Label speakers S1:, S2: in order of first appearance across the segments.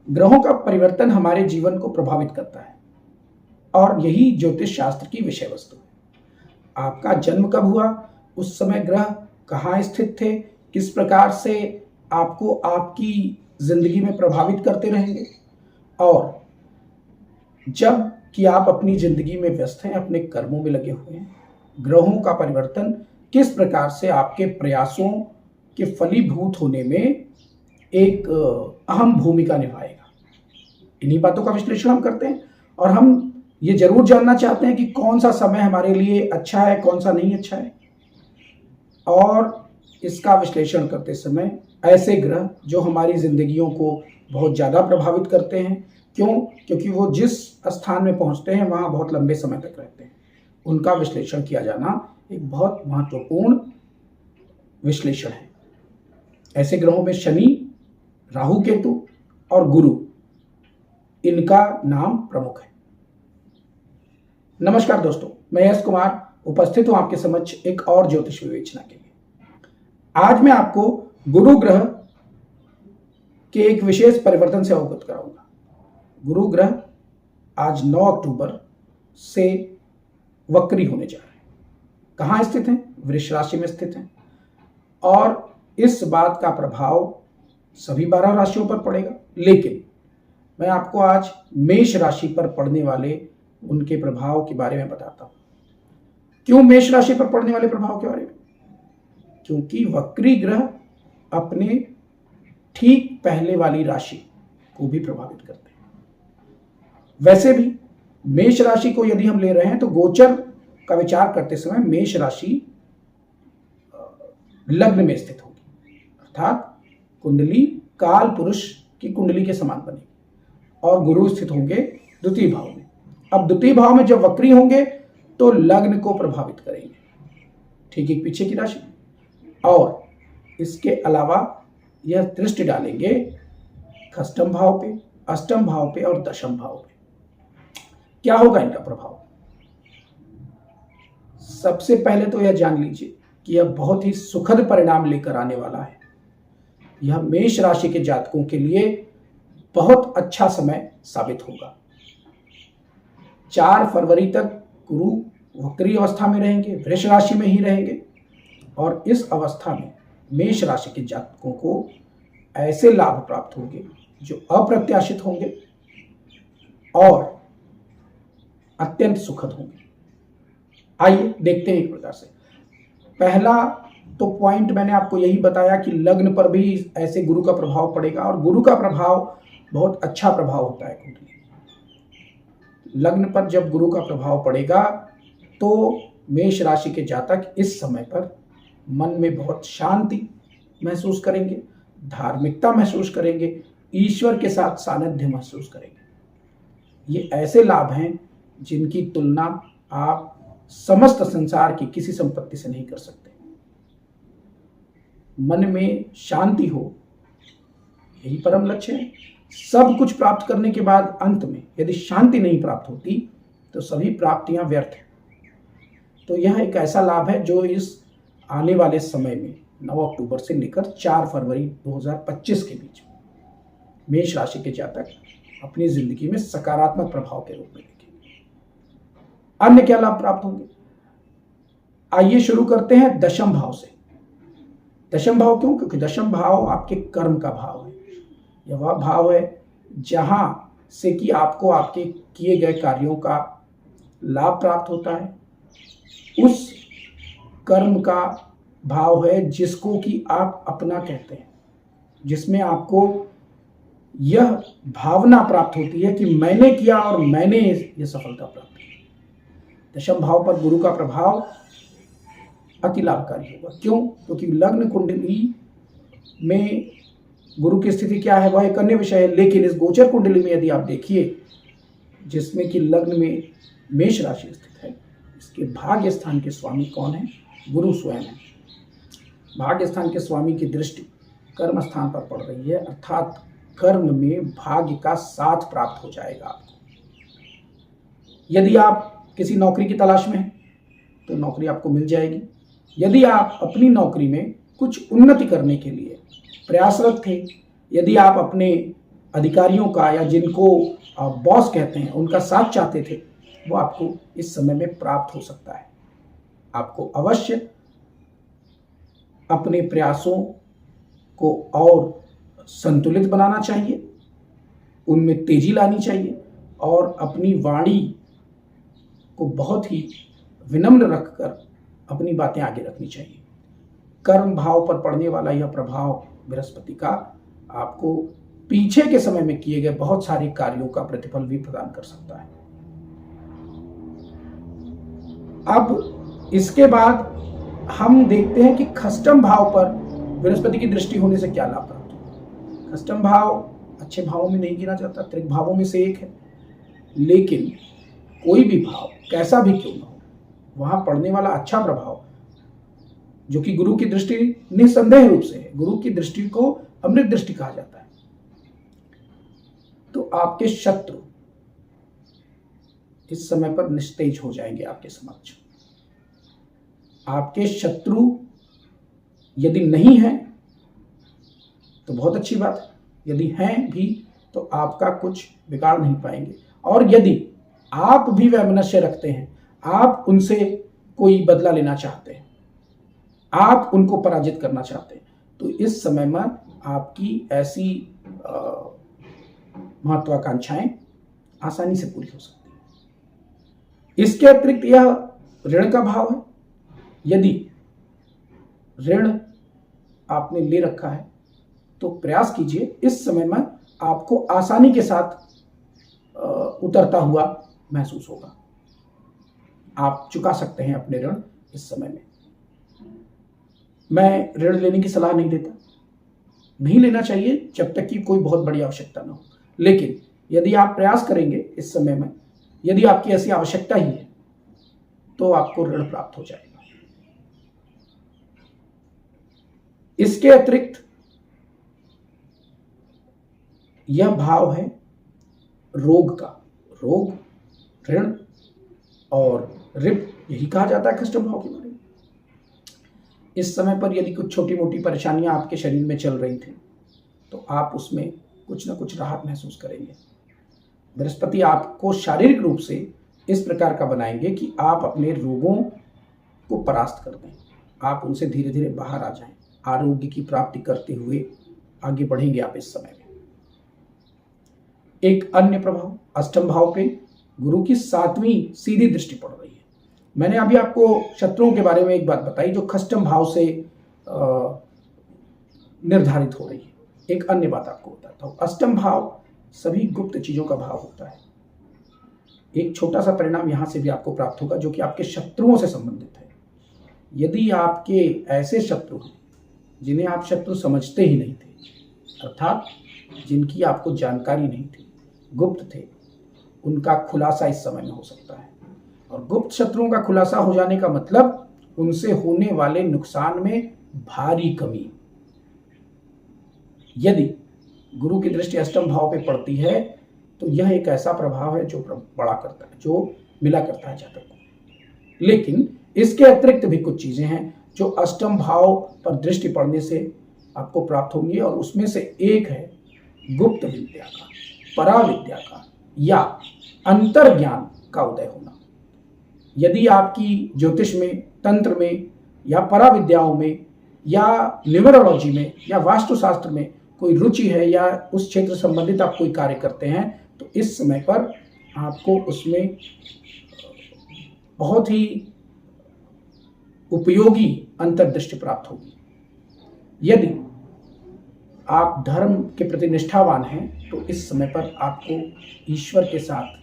S1: ग्रहों का परिवर्तन हमारे जीवन को प्रभावित करता है और यही ज्योतिष शास्त्र की विषय वस्तु है। आपका जन्म कब हुआ, उस समय ग्रह कहाँ स्थित थे, किस प्रकार से आपको आपकी जिंदगी में प्रभावित करते रहेंगे, और जब कि आप अपनी जिंदगी में व्यस्त हैं, अपने कर्मों में लगे हुए हैं, ग्रहों का परिवर्तन किस प्रकार से आपके प्रयासों के फलीभूत होने में एक अहम भूमिका निभाएगा। इन्हीं बातों का विश्लेषण हम करते हैं और हम ये जरूर जानना चाहते हैं कि कौन सा समय हमारे लिए अच्छा है, कौन सा नहीं अच्छा है। और इसका विश्लेषण करते समय ऐसे ग्रह जो हमारी जिंदगियों को बहुत ज़्यादा प्रभावित करते हैं, क्यों? क्योंकि वो जिस स्थान में पहुंचते हैं वहाँ बहुत लंबे समय तक रहते हैं, उनका विश्लेषण किया जाना एक बहुत महत्वपूर्ण विश्लेषण है। ऐसे ग्रहों में शनि, राहु केतु और गुरु, इनका नाम प्रमुख है। नमस्कार दोस्तों, मैं यश कुमार उपस्थित हूं आपके समक्ष एक और ज्योतिष विवेचना के लिए। आज मैं आपको गुरु ग्रह के एक विशेष परिवर्तन से अवगत कराऊंगा। गुरु ग्रह आज 9 अक्टूबर से वक्री होने जा रहे हैं। कहाँ स्थित हैं? वृष राशि में स्थित हैं और इस बात का प्रभाव सभी 12 राशियों पर पड़ेगा, लेकिन मैं आपको आज मेष राशि पर पड़ने वाले उनके प्रभाव के बारे में बताता हूं। क्यों मेष राशि पर पड़ने वाले प्रभाव के बारे में? क्योंकि वक्री ग्रह अपने ठीक पहले वाली राशि को भी प्रभावित करते हैं। वैसे भी मेष राशि को यदि हम ले रहे हैं तो गोचर का विचार करते समय मेष राशि लग्न में स्थित होगी, अर्थात कुंडली काल पुरुष की कुंडली के समान बनेगी और गुरु स्थित होंगे द्वितीय भाव में। अब द्वितीय भाव में जब वक्री होंगे तो लग्न को प्रभावित करेंगे, ठीक एक पीछे की राशि, और इसके अलावा यह दृष्टि डालेंगे षष्ठम भाव पे, अष्टम भाव पे और दशम भाव पे। क्या होगा इनका प्रभाव? सबसे पहले तो यह जान लीजिए कि यह बहुत ही सुखद परिणाम लेकर आने वाला है। यह मेष राशि के जातकों के लिए बहुत अच्छा समय साबित होगा। 4 फरवरी तक गुरु वक्री अवस्था में रहेंगे, वृष राशि में ही रहेंगे, और इस अवस्था में मेष राशि के जातकों को ऐसे लाभ प्राप्त होंगे जो अप्रत्याशित होंगे और अत्यंत सुखद होंगे। आइए देखते हैं एक प्रकार से। पहला तो पॉइंट मैंने आपको यही बताया कि लग्न पर भी ऐसे गुरु का प्रभाव पड़ेगा, और गुरु का प्रभाव बहुत अच्छा प्रभाव होता है कुंडली। लग्न पर जब गुरु का प्रभाव पड़ेगा तो मेष राशि के जातक इस समय पर मन में बहुत शांति महसूस करेंगे, धार्मिकता महसूस करेंगे, ईश्वर के साथ सानिध्य महसूस करेंगे। ये ऐसे लाभ हैं जिनकी तुलना आप समस्त संसार की किसी संपत्ति से नहीं कर सकते। मन में शांति हो, यही परम लक्ष्य है। सब कुछ प्राप्त करने के बाद अंत में यदि शांति नहीं प्राप्त होती तो सभी प्राप्तियां व्यर्थ हैं। तो यह एक ऐसा लाभ है जो इस आने वाले समय में 9 अक्टूबर से लेकर 4 फरवरी 2025 के बीच में मेष राशि के जातक अपनी जिंदगी में सकारात्मक प्रभाव के रूप में देखेंगे। अन्य क्या लाभ प्राप्त होंगे? आइए शुरू करते हैं दशम भाव से। दशम भाव क्यों? क्योंकि दशम भाव आपके कर्म का भाव है। यह वह भाव है जहां से कि आपको आपके किए गए कार्यों का लाभ प्राप्त होता है। उस कर्म का भाव है जिसको कि आप अपना कहते हैं, जिसमें आपको यह भावना प्राप्त होती है कि मैंने किया और मैंने यह सफलता प्राप्त की। दशम भाव पर गुरु का प्रभाव अति लाभकारी होगा। क्यों? क्योंकि लग्न कुंडली में गुरु की स्थिति क्या है वह एक अन्य विषय है, लेकिन इस गोचर कुंडली में यदि आप देखिए जिसमें कि लग्न में मेष राशि स्थित है, इसके भाग्य स्थान के स्वामी कौन है? गुरु स्वयं है। भाग्य स्थान के स्वामी की दृष्टि कर्म स्थान पर पड़ रही है, अर्थात कर्म में भाग्य का साथ प्राप्त हो जाएगा आपको। यदि आप किसी नौकरी की तलाश में हैं तो नौकरी आपको मिल जाएगी। यदि आप अपनी नौकरी में कुछ उन्नति करने के लिए प्रयासरत थे, यदि आप अपने अधिकारियों का या जिनको बॉस कहते हैं उनका साथ चाहते थे, वो आपको इस समय में प्राप्त हो सकता है। आपको अवश्य अपने प्रयासों को और संतुलित बनाना चाहिए, उनमें तेजी लानी चाहिए और अपनी वाणी को बहुत ही विनम्र रखकर अपनी बातें आगे रखनी चाहिए। कर्म भाव पर पड़ने वाला यह प्रभाव बृहस्पति का आपको पीछे के समय में किए गए बहुत सारे कार्यों का प्रतिफल भी प्रदान कर सकता है। अब इसके बाद हम देखते हैं कि खष्टम भाव पर बृहस्पति की दृष्टि होने से क्या लाभ प्राप्त होगा। खष्टम भाव अच्छे भावों में नहीं गिना जाता, त्रिक भावों में से एक है, लेकिन कोई भी भाव कैसा भी क्यों ना हो, वहां पड़ने वाला अच्छा प्रभाव जो कि गुरु की दृष्टि निसंदेह रूप से है, गुरु की दृष्टि को अमृत दृष्टि कहा जाता है। तो आपके शत्रु इस समय पर निस्तेज हो जाएंगे आपके समक्ष। आपके शत्रु यदि नहीं है तो बहुत अच्छी बात है, यदि हैं भी तो आपका कुछ बिगाड़ नहीं पाएंगे, और यदि आप भी वैमनस्य रखते हैं, आप उनसे कोई बदला लेना चाहते हैं, आप उनको पराजित करना चाहते हैं, तो इस समय में आपकी ऐसी महत्वाकांक्षाएं आसानी से पूरी हो सकती हैं। इसके अतिरिक्त यह ऋण का भाव है। यदि ऋण आपने ले रखा है तो प्रयास कीजिए, इस समय में आपको आसानी के साथ उतरता हुआ महसूस होगा। आप चुका सकते हैं अपने ऋण इस समय में। मैं ऋण लेने की सलाह नहीं देता, नहीं लेना चाहिए जब तक कि कोई बहुत बड़ी आवश्यकता ना हो, लेकिन यदि आप प्रयास करेंगे इस समय में, यदि आपकी ऐसी आवश्यकता ही है, तो आपको ऋण प्राप्त हो जाएगा। इसके अतिरिक्त यह भाव है रोग का। रोग, ऋण और रिप, यही कहा जाता है खष्टम भाव के बारे में। इस समय पर यदि कुछ छोटी मोटी परेशानियां आपके शरीर में चल रही थी तो आप उसमें कुछ ना कुछ राहत महसूस करेंगे। बृहस्पति आपको शारीरिक रूप से इस प्रकार का बनाएंगे कि आप अपने रोगों को परास्त कर दें, आप उनसे धीरे धीरे बाहर आ जाएं, आरोग्य की प्राप्ति करते हुए आगे बढ़ेंगे आप इस समय में। एक अन्य प्रभाव, अष्टम भाव पे गुरु की 7वीं सीधी दृष्टि पड़ रही है। मैंने अभी आपको शत्रुओं के बारे में एक बात बताई जो खष्टम भाव से निर्धारित हो रही है। एक अन्य बात आपको बताता हूं, अष्टम भाव सभी गुप्त चीजों का भाव होता है। एक छोटा सा परिणाम यहां से भी आपको प्राप्त होगा जो कि आपके शत्रुओं से संबंधित है। यदि आपके ऐसे शत्रु हैं जिन्हें आप शत्रु समझते ही नहीं थे, अर्थात जिनकी आपको जानकारी नहीं थी, गुप्त थे, उनका खुलासा इस समय में हो सकता है। और गुप्त शत्रुओं का खुलासा हो जाने का मतलब उनसे होने वाले नुकसान में भारी कमी। यदि गुरु की दृष्टि अष्टम भाव पे पड़ती है तो यह एक ऐसा प्रभाव है जो बड़ा करता है, जो मिला करता है जातक को। लेकिन इसके अतिरिक्त भी कुछ चीजें हैं जो अष्टम भाव पर दृष्टि पड़ने से आपको प्राप्त होंगी, और उसमें से एक है गुप्त विद्या का, पराविद्या का या अंतर ज्ञान का उदय होना। यदि आपकी ज्योतिष में, तंत्र में या पराविद्याओं में या न्यूमरोलॉजी में या वास्तुशास्त्र में कोई रुचि है या उस क्षेत्र संबंधित आप कोई कार्य करते हैं तो इस समय पर आपको उसमें बहुत ही उपयोगी अंतर्दृष्टि प्राप्त होगी। यदि आप धर्म के प्रति निष्ठावान हैं तो इस समय पर आपको ईश्वर के साथ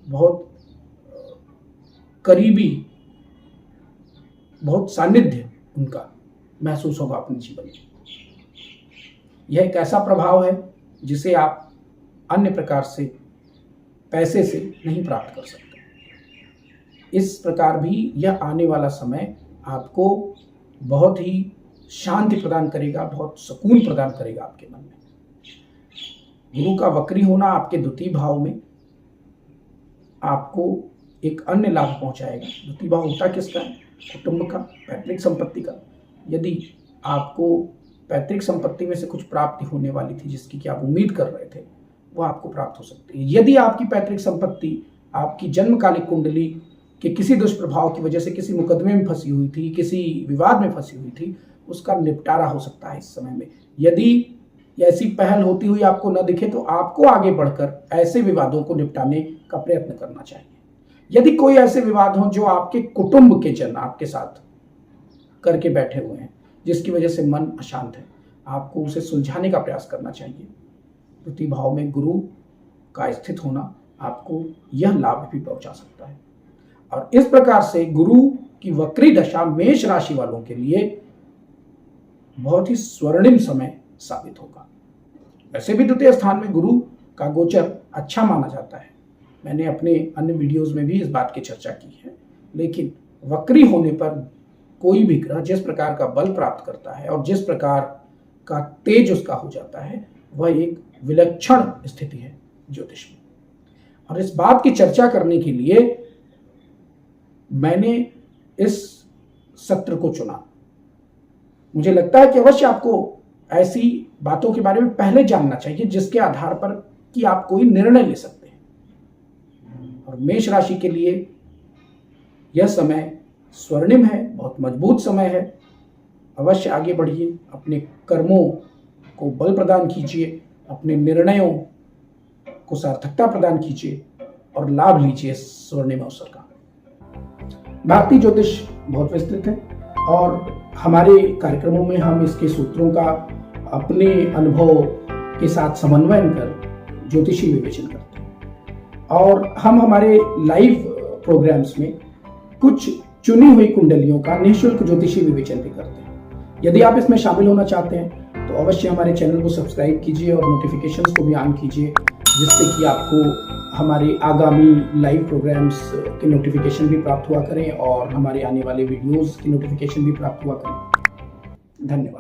S1: बहुत करीबी, बहुत सानिध्य उनका महसूस होगा अपने जीवन में। यह एक ऐसा प्रभाव है जिसे आप अन्य प्रकार से, पैसे से नहीं प्राप्त कर सकते। इस प्रकार भी यह आने वाला समय आपको बहुत ही शांति प्रदान करेगा, बहुत सुकून प्रदान करेगा आपके मन में। गुरु का वक्री होना आपके द्वितीय भाव में आपको एक अन्य लाभ पहुंचाएगा। द्वितीय भाव होता किसका है? कुटुंब का, पैतृक संपत्ति का। यदि आपको पैतृक संपत्ति में से कुछ प्राप्ति होने वाली थी जिसकी कि आप उम्मीद कर रहे थे, वो आपको प्राप्त हो सकती है। यदि आपकी पैतृक संपत्ति आपकी जन्मकालिक कुंडली के किसी दुष्प्रभाव की वजह से किसी मुकदमे में फंसी हुई थी, किसी विवाद में फंसी हुई थी, उसका निपटारा हो सकता है इस समय में। यदि ऐसी पहल होती हुई आपको न दिखे तो आपको आगे बढ़कर ऐसे विवादों को निपटाने का प्रयत्न करना चाहिए। यदि कोई ऐसे विवाद हो जो आपके कुटुंब के जन आपके साथ करके बैठे हुए हैं, जिसकी वजह से मन अशांत है, आपको उसे सुलझाने का प्रयास करना चाहिए। द्वितीय भाव में गुरु का स्थित होना आपको यह लाभ भी पहुंचा सकता है। और इस प्रकार से गुरु की वक्री दशा मेष राशि वालों के लिए बहुत ही स्वर्णिम समय साबित होगा। वैसे भी द्वितीय स्थान में गुरु का गोचर अच्छा माना जाता है, मैंने अपने अन्य वीडियोस में भी इस बात की चर्चा की है। लेकिन वक्री होने पर कोई भी ग्रह जिस प्रकार का बल प्राप्त करता है और जिस प्रकार का तेज उसका हो जाता है, वह एक विलक्षण स्थिति है ज्योतिष में। और इस बात की चर्चा करने के लिए मैंने इस सत्र को चुना। मुझे लगता है कि अवश्य आपको ऐसी बातों के बारे में पहले जानना चाहिए जिसके आधार पर कि आप कोई निर्णय ले सकते हैं। और मेष राशि के लिए यह समय स्वर्णिम है, बहुत मजबूत समय है। अवश्य आगे बढ़िए, अपने कर्मों को बल प्रदान कीजिए, अपने निर्णयों को सार्थकता प्रदान कीजिए और लाभ लीजिए स्वर्णिम अवसर का। भारतीय ज्योतिष बहुत विस्तृत है और हमारे कार्यक्रमों में हम इसके सूत्रों का अपने अनुभव के साथ समन्वय कर ज्योतिषी विवेचन करते हैं। और हम हमारे लाइव प्रोग्राम्स में कुछ चुनी हुई कुंडलियों का निःशुल्क ज्योतिषी विवेचन भी करते हैं। यदि आप इसमें शामिल होना चाहते हैं तो अवश्य हमारे चैनल को सब्सक्राइब कीजिए और नोटिफिकेशंस को भी ऑन कीजिए, जिससे कि आपको हमारे आगामी लाइव प्रोग्राम्स के नोटिफिकेशन भी प्राप्त हुआ करें और हमारे आने वाले वीडियोस की नोटिफिकेशन भी प्राप्त हुआ करें। धन्यवाद।